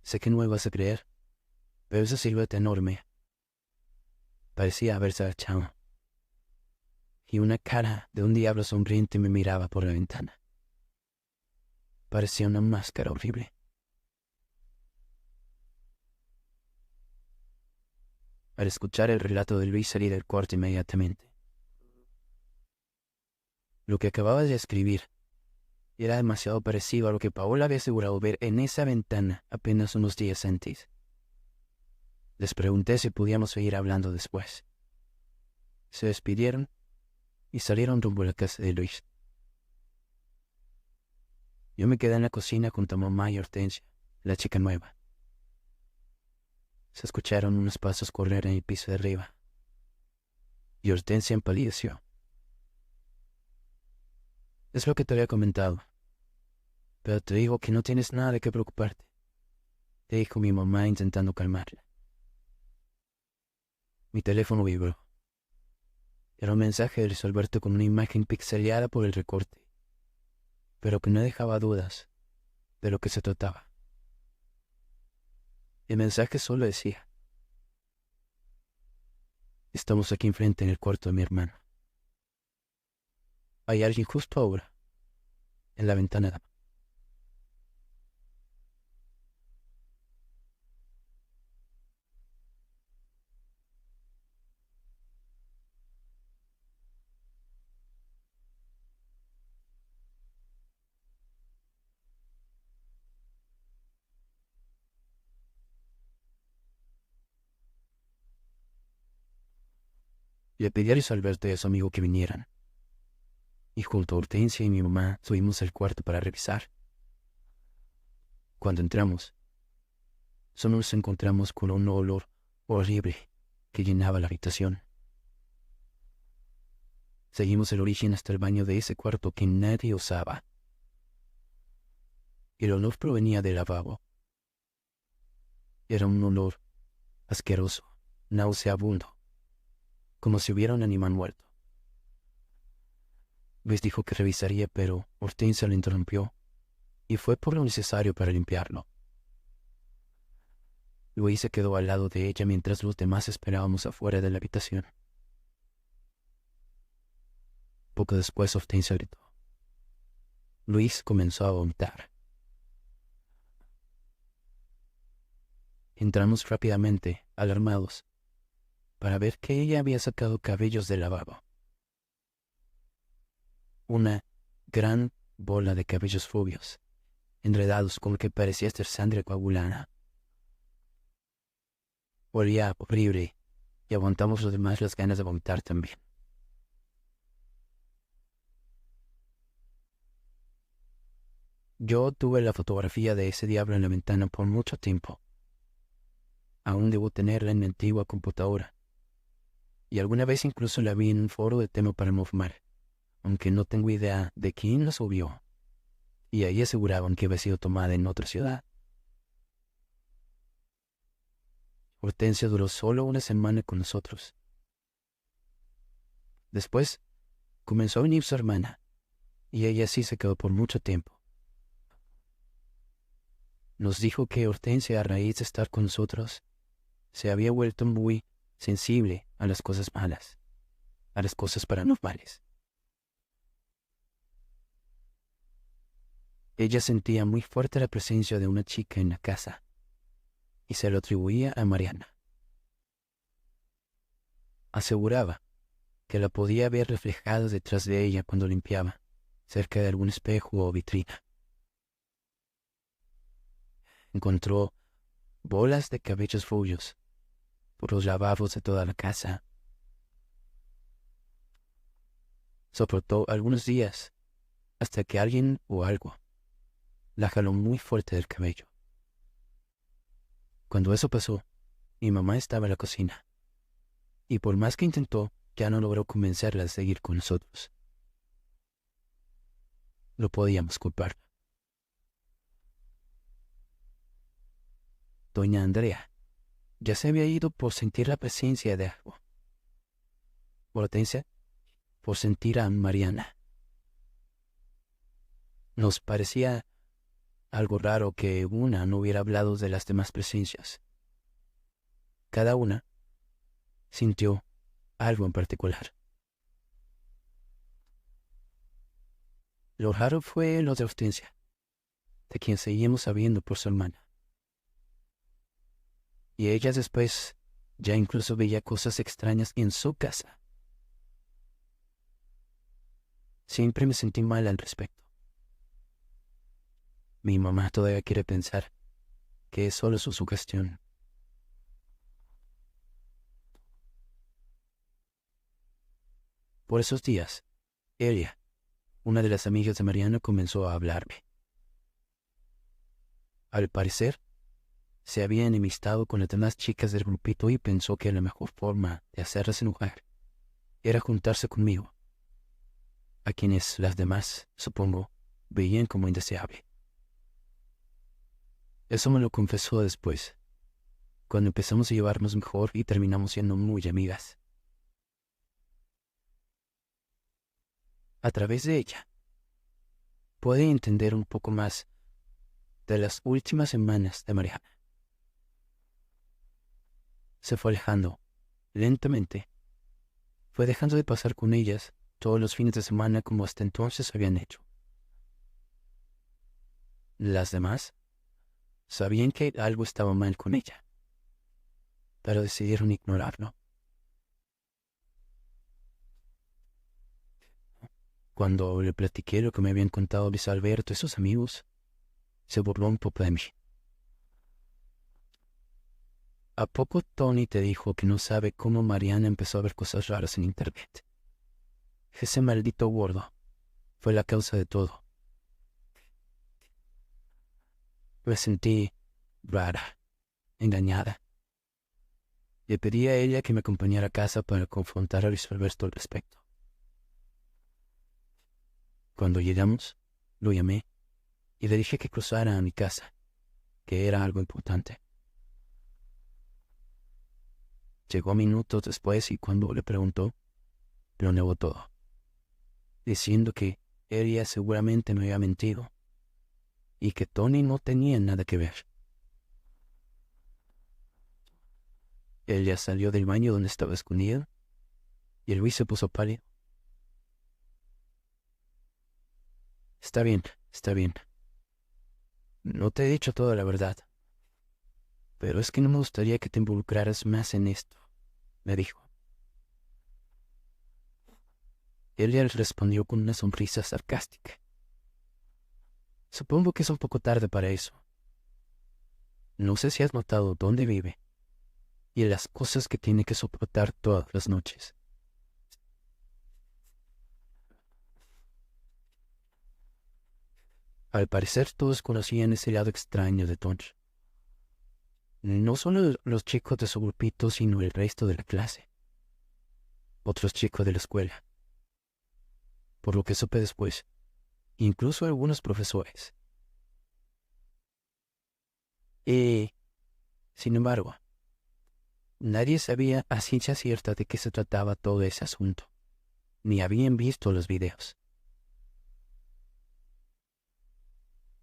A: Sé que no me vas a creer, pero esa silueta enorme parecía haberse agachado y una cara de un diablo sonriente me miraba por la ventana. Parecía una máscara horrible. Al escuchar el relato de Luis salí del cuarto inmediatamente. Lo que acababa de escribir era demasiado parecido a lo que Paola había asegurado ver en esa ventana apenas unos días antes. Les pregunté si podíamos seguir hablando después. Se despidieron y salieron rumbo a la casa de Luis. Yo me quedé en la cocina junto a mamá y Hortensia, la chica nueva. Se escucharon unos pasos correr en el piso de arriba, y Hortensia empalideció. Es lo que te había comentado, pero te digo que no tienes nada de qué preocuparte, le dijo mi mamá intentando calmarla. Mi teléfono vibró. Era un mensaje de Luis Alberto con una imagen pixeleada por el recorte, pero que no dejaba dudas de lo que se trataba. El mensaje solo decía: estamos aquí enfrente en el cuarto de mi hermano. Hay alguien justo ahora, en la ventana de abajo. Le pedí a Luis Alberto y a su amigo que vinieran. y junto a Hortensia y mi mamá subimos al cuarto para revisar. Cuando entramos, solo nos encontramos con un olor horrible que llenaba la habitación. Seguimos el origen hasta el baño de ese cuarto que nadie usaba. El olor provenía del lavabo. Era un olor asqueroso, nauseabundo, como si hubiera un animal muerto. Luis dijo que revisaría, pero Hortensia lo interrumpió y fue por lo necesario para limpiarlo. Luis se quedó al lado de ella mientras los demás esperábamos afuera de la habitación. Poco después Hortensia gritó. Luis comenzó a vomitar. Entramos rápidamente, alarmados, para ver que ella había sacado cabellos del lavabo. Una gran bola de cabellos rubios, enredados con lo que parecía ser sangre coagulada. Olía horrible y aguantamos los demás las ganas de vomitar también. Yo tuve la fotografía de ese diablo en la ventana por mucho tiempo. Aún debo tenerla en mi antigua computadora. Y alguna vez incluso la vi en un foro de tema para Movmar, aunque no tengo idea de quién la subió. Y ahí aseguraban que había sido tomada en otra ciudad. Hortensia duró solo una semana con nosotros. Después comenzó a venir su hermana, y ella sí se quedó por mucho tiempo. Nos dijo que Hortensia, a raíz de estar con nosotros, se había vuelto muy sensible a las cosas malas, a las cosas paranormales. Ella sentía muy fuerte la presencia de una chica en la casa y se lo atribuía a Mariana. Aseguraba que la podía ver reflejada detrás de ella cuando limpiaba, cerca de algún espejo o vitrina. Encontró bolas de cabellos rubios por los lavabos de toda la casa. Soportó algunos días hasta que alguien o algo la jaló muy fuerte del cabello. Cuando eso pasó, mi mamá estaba en la cocina, y por más que intentó, ya no logró convencerla de seguir con nosotros. No podíamos culparla. Doña Andrea ya se había ido por sentir la presencia de algo. Hortensia, por sentir a Mariana. Nos parecía algo raro que una no hubiera hablado de las demás presencias. Cada una sintió algo en particular. Lo raro fue lo de Hortensia, de quien seguimos sabiendo por su hermana. Y ella después ya incluso veía cosas extrañas en su casa. Siempre me sentí mal al respecto. Mi mamá todavía quiere pensar que es solo su sugestión. Por esos días, ella, una de las amigas de Mariana, comenzó a hablarme. Al parecer, se había enemistado con las demás chicas del grupito y pensó que la mejor forma de hacerlas enojar era juntarse conmigo, a quienes las demás, supongo, veían como indeseable. Eso me lo confesó después, cuando empezamos a llevarnos mejor y terminamos siendo muy amigas. A través de ella, pude entender un poco más de las últimas semanas de Mariana. Se fue alejando, lentamente. Fue dejando de pasar con ellas todos los fines de semana como hasta entonces habían hecho. Las demás sabían que algo estaba mal con ella, pero decidieron ignorarlo. Cuando le platiqué lo que me habían contado Luis Alberto y sus amigos, se burló un poco de mí. ¿A poco Tony te dijo que no sabe cómo Mariana empezó a ver cosas raras en internet? Ese maldito gordo fue la causa de todo. Me sentí rara, engañada. Le pedí a ella que me acompañara a casa para confrontar a Luis Alberto al respecto. Cuando llegamos, lo llamé y le dije que cruzara a mi casa, que era algo importante. Llegó minutos después y cuando le preguntó, lo negó todo, diciendo que ella seguramente me había mentido y que Tony no tenía nada que ver. Ella salió del baño donde estaba escondido y Luis se puso pálido. Está bien, está bien. No te he dicho toda la verdad, pero es que no me gustaría que te involucraras más en esto, me dijo. Ella respondió con una sonrisa sarcástica. Supongo que es un poco tarde para eso. No sé si has notado dónde vive y las cosas que tiene que soportar todas las noches. Al parecer todos conocían ese lado extraño de Tony. No solo los chicos de su grupito, sino el resto de la clase. Otros chicos de la escuela. Por lo que supe después, incluso algunos profesores. Y, sin embargo, nadie sabía a ciencia cierta de qué se trataba todo ese asunto, ni habían visto los videos.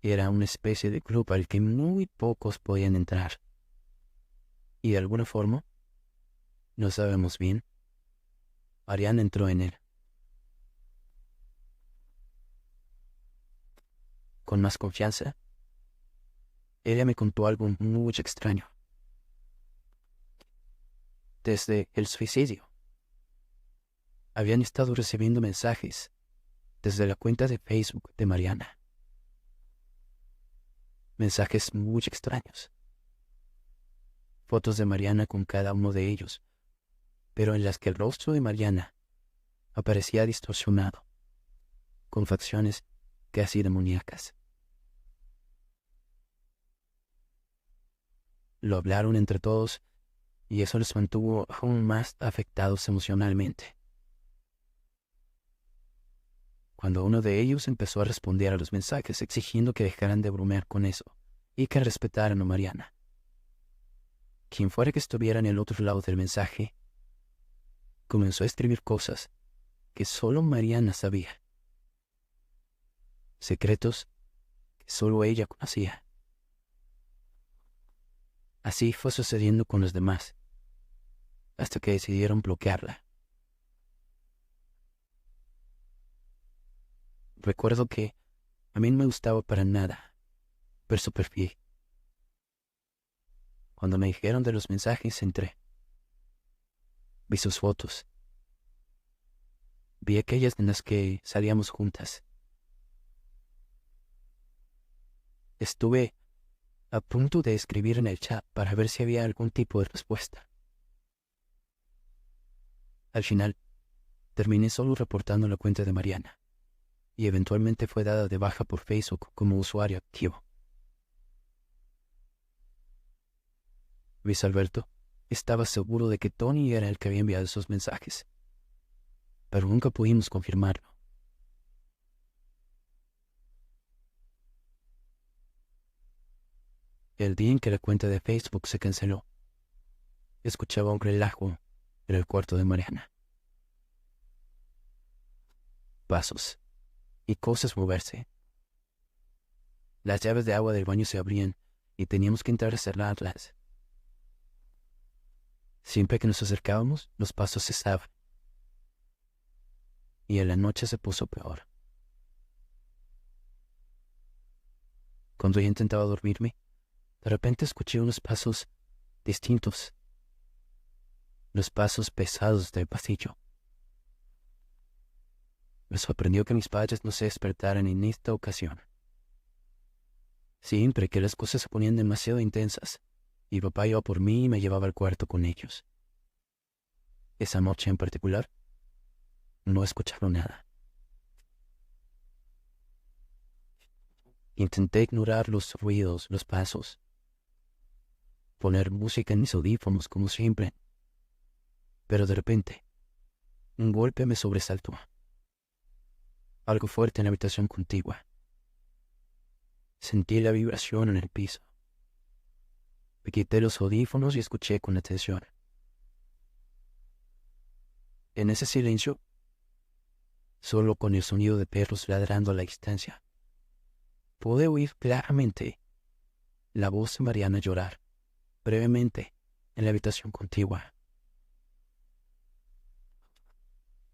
A: Era una especie de club al que muy pocos podían entrar. Y de alguna forma, no sabemos bien, Mariana entró en él. Con más confianza, ella me contó algo muy extraño. Desde el suicidio, habían estado recibiendo mensajes desde la cuenta de Facebook de Mariana. Mensajes muy extraños. Fotos de Mariana con cada uno de ellos, pero en las que el rostro de Mariana aparecía distorsionado, con facciones casi demoníacas. Lo hablaron entre todos y eso les mantuvo aún más afectados emocionalmente. Cuando uno de ellos empezó a responder a los mensajes exigiendo que dejaran de bromear con eso y que respetaran a Mariana. Quien fuera que estuviera en el otro lado del mensaje, comenzó a escribir cosas que solo Mariana sabía. Secretos que solo ella conocía. Así fue sucediendo con los demás, hasta que decidieron bloquearla. Recuerdo que a mí no me gustaba para nada ver su perfil. Cuando me dijeron de los mensajes, entré. Vi sus fotos. Vi aquellas en las que salíamos juntas. Estuve a punto de escribir en el chat para ver si había algún tipo de respuesta. Al final, terminé solo reportando la cuenta de Mariana, y eventualmente fue dada de baja por Facebook como usuario activo. Luis Alberto estaba seguro de que Tony era el que había enviado esos mensajes, pero nunca pudimos confirmarlo. El día en que la cuenta de Facebook se canceló, escuchaba un relajo en el cuarto de Mariana. Pasos y cosas moverse. Las llaves de agua del baño se abrían y teníamos que entrar a cerrarlas. Siempre que nos acercábamos, los pasos cesaban. Y en la noche se puso peor. Cuando yo intentaba dormirme, de repente escuché unos pasos distintos. Los pasos pesados del pasillo. Me sorprendió que mis padres no se despertaran en esta ocasión. Siempre que las cosas se ponían demasiado intensas, y papá iba por mí y me llevaba al cuarto con ellos. Esa noche en particular, no escucharon nada. Intenté ignorar los ruidos, los pasos, poner música en mis audífonos como siempre, pero de repente, un golpe me sobresaltó. Algo fuerte en la habitación contigua. Sentí la vibración en el piso. Me quité los audífonos y escuché con atención. En ese silencio, solo con el sonido de perros ladrando a la distancia, pude oír claramente la voz de Mariana llorar, brevemente, en la habitación contigua.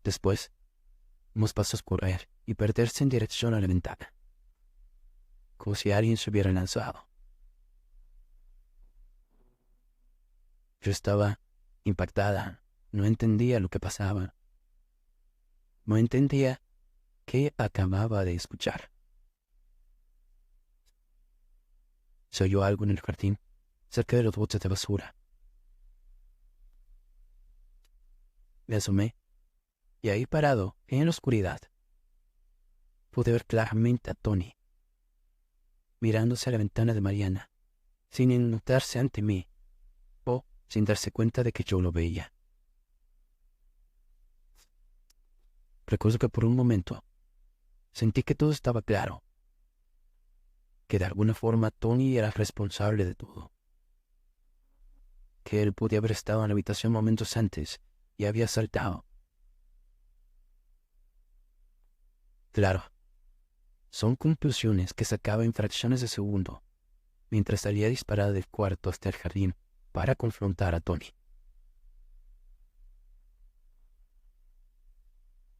A: Después, unos pasos correr y perderse en dirección a la ventana, como si alguien se hubiera lanzado. Yo estaba impactada, no entendía lo que pasaba, no entendía qué acababa de escuchar. Se oyó algo en el jardín, cerca de los botes de basura. Me asomé, y ahí parado, en la oscuridad, pude ver claramente a Tony, mirándose a la ventana de Mariana, sin inmutarse ante mí, o sin darse cuenta de que yo lo veía. Recuerdo que por un momento sentí que todo estaba claro, que de alguna forma Tony era responsable de todo, que él podía haber estado en la habitación momentos antes y había saltado. Claro, son conclusiones que sacaba en fracciones de segundo, mientras salía disparada del cuarto hasta el jardín para confrontar a Tony.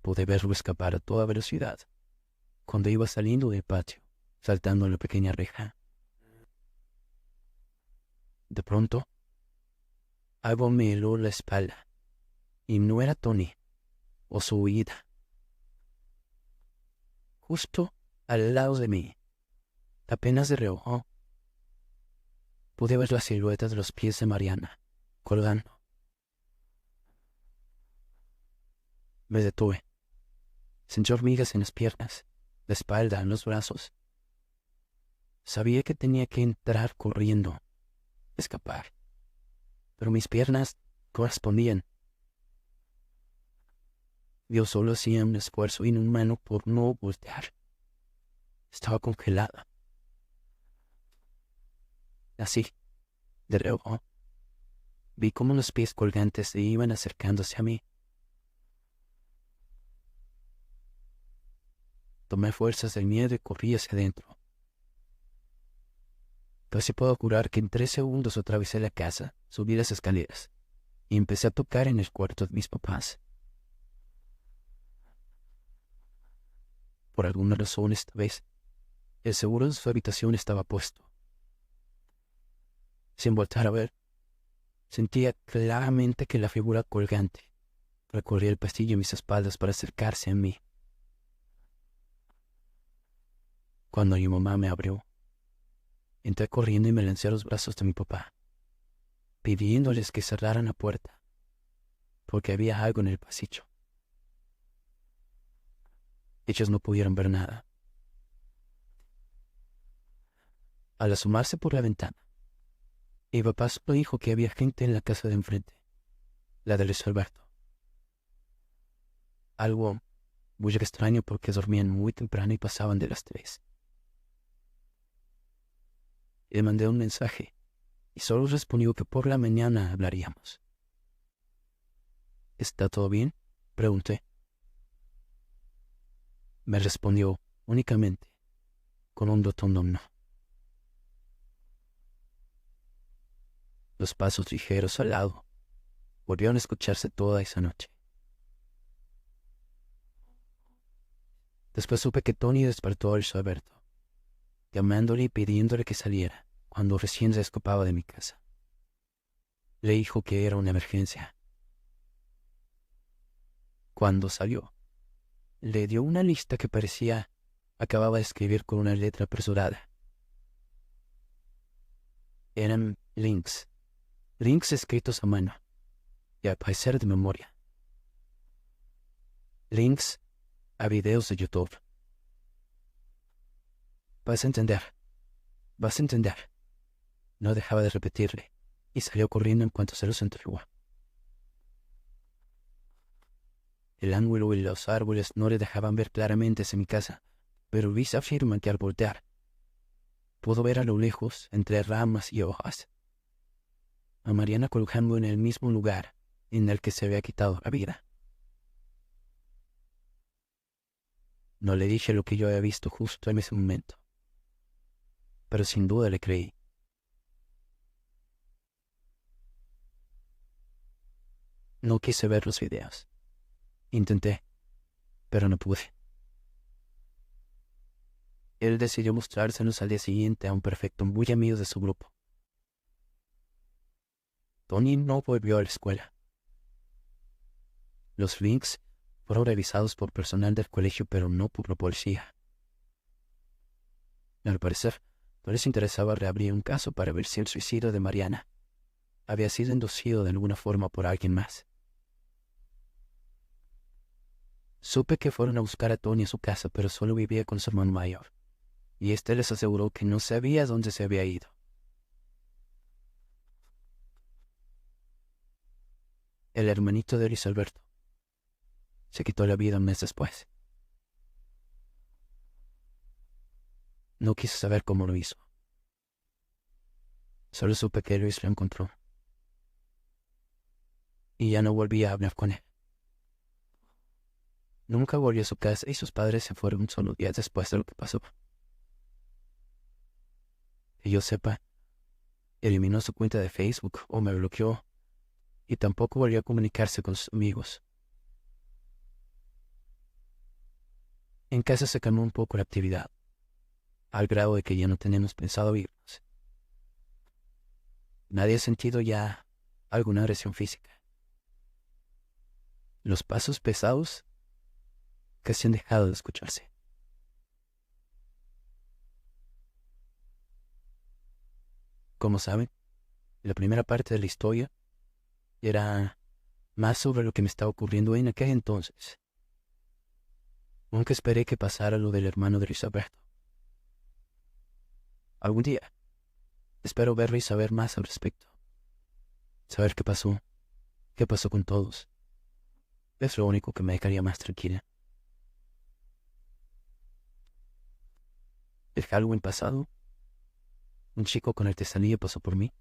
A: Pude verlo escapar a toda velocidad cuando iba saliendo del patio, saltando la pequeña reja. De pronto, algo me heló la espalda, y no era Tony o su huida. Justo al lado de mí, apenas de reojo, pude ver la silueta de los pies de Mariana, colgando. Me detuve. Sentí hormigas en las piernas, la espalda, en los brazos. Sabía que tenía que entrar corriendo, escapar, pero mis piernas no respondían. Yo solo hacía un esfuerzo inhumano por no voltear. Estaba congelada. Así, de reojo, vi cómo los pies colgantes se iban acercándose a mí. Tomé fuerzas del miedo y corrí hacia adentro. Casi puedo jurar que en 3 segundos atravesé la casa, subí las escaleras y empecé a tocar en el cuarto de mis papás. Por alguna razón esta vez, el seguro de su habitación estaba puesto. Sin voltar a ver, sentía claramente que la figura colgante recorría el pasillo a mis espaldas para acercarse a mí. Cuando mi mamá me abrió, entré corriendo y me lancé a los brazos de mi papá, pidiéndoles que cerraran la puerta, porque había algo en el pasillo. Ellos no pudieron ver nada. Al asomarse por la ventana, mi papá solo dijo que había gente en la casa de enfrente, la de Luis Alberto. Algo muy extraño porque dormían muy temprano y pasaban de las 3. Le mandé un mensaje y solo respondió que por la mañana hablaríamos. ¿Está todo bien?, pregunté. Me respondió únicamente con un rotundo no. Los pasos ligeros al lado volvieron a escucharse toda esa noche. Después supe que Tony despertó a Luis Alberto, llamándole y pidiéndole que saliera cuando recién se escapaba de mi casa. Le dijo que era una emergencia. Cuando salió, le dio una lista que parecía acababa de escribir con una letra apresurada. Eran links escritos a mano y al parecer de memoria. Links a videos de YouTube. Vas a entender, vas a entender. No dejaba de repetirle, y salió corriendo en cuanto se los entregó. El ángulo y los árboles no le dejaban ver claramente hacia mi casa, pero Luis afirma que al voltear, pudo ver a lo lejos, entre ramas y hojas, a Mariana colgando en el mismo lugar en el que se había quitado la vida. No le dije lo que yo había visto justo en ese momento, pero sin duda le creí. No quise ver los videos. Intenté, pero no pude. Él decidió mostrárselos al día siguiente a un prefecto muy amigo de su grupo. Tony no volvió a la escuela. Los links fueron revisados por personal del colegio, pero no por la policía. Al parecer, no les interesaba reabrir un caso para ver si el suicidio de Mariana había sido inducido de alguna forma por alguien más. Supe que fueron a buscar a Tony a su casa, pero solo vivía con su hermano mayor, y éste les aseguró que no sabía dónde se había ido. El hermanito de Luis Alberto se quitó la vida un mes después. No quise saber cómo lo hizo. Solo supe que Luis lo encontró. Y ya no volví a hablar con él. Nunca volvió a su casa y sus padres se fueron solo días después de lo que pasó. Que yo sepa, eliminó su cuenta de Facebook o me bloqueó y tampoco volvió a comunicarse con sus amigos. En casa se calmó un poco la actividad, al grado de que ya no tenemos pensado irnos. Nadie ha sentido ya alguna agresión física. Los pasos pesados casi han dejado de escucharse. Como saben, la primera parte de la historia era más sobre lo que me estaba ocurriendo en aquel entonces. Nunca esperé que pasara lo del hermano de Luis Alberto. Algún día espero verlo y saber más al respecto. Saber qué pasó con todos. Es lo único que me dejaría más tranquila. El Halloween pasado, un chico con artesanía pasó por mí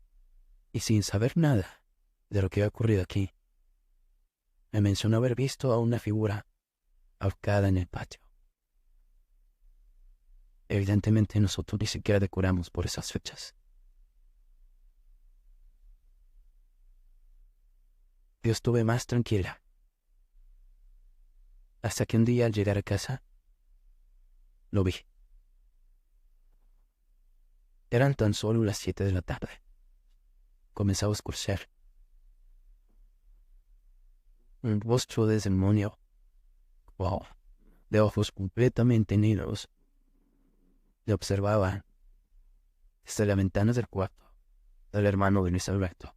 A: y sin saber nada de lo que había ocurrido aquí, me mencionó haber visto a una figura ahorcada en el patio. Evidentemente nosotros ni siquiera decoramos por esas fechas. Yo estuve más tranquila, hasta que un día al llegar a casa, lo vi. Eran tan solo las 7 de la tarde. Comenzaba a oscurecer. Un rostro de demonio, wow, de ojos completamente negros, le observaba desde la ventana del cuarto del hermano de Luis Alberto.